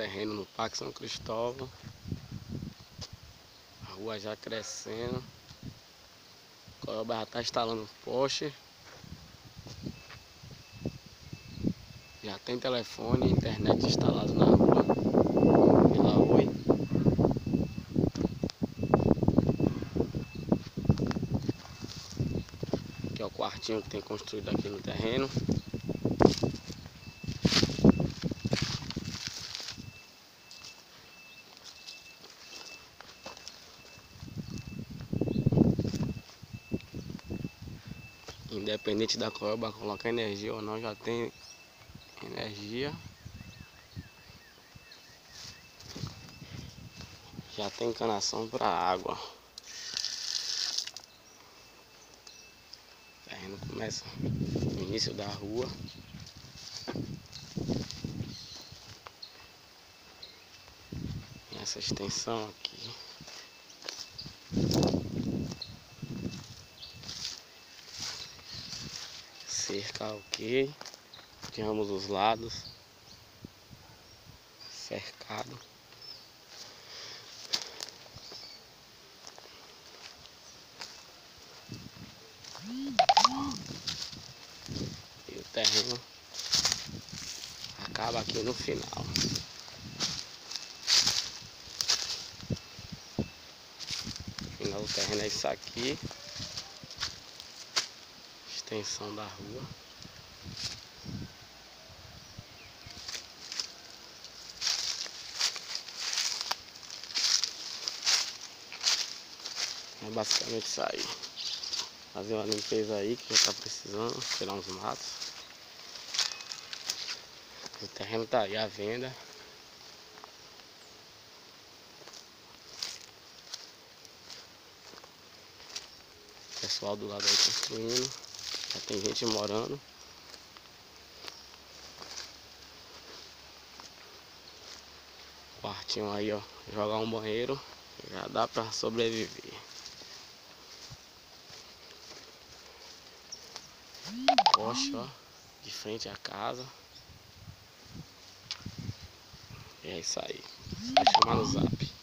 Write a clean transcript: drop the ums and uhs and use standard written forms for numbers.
terreno no Parque São Cristóvão. A rua já crescendo. O Coelba já está instalando poste. Já tem telefone e internet instalado na rua. Pela Oi. Aqui é o quartinho que tem construído aqui no terreno. Independente da Coelba colocar energia ou não, já tem energia. Já tem encanação para água. O terreno começa no início da rua. Essa extensão aqui. Cerca ok. De ambos os lados. Cercado. E o terreno acaba aqui no final. O final do terreno é isso aqui. Extensão da rua. É basicamente isso aí. Fazer uma limpeza aí que já tá precisando, tirar uns matos. O terreno tá aí à venda. O pessoal do lado aí construindo. Já tem gente morando. Quartinho aí, ó. Jogar um banheiro. Já dá pra sobreviver. Poste, ó. De frente à casa. E é isso aí. Vai chamar no zap.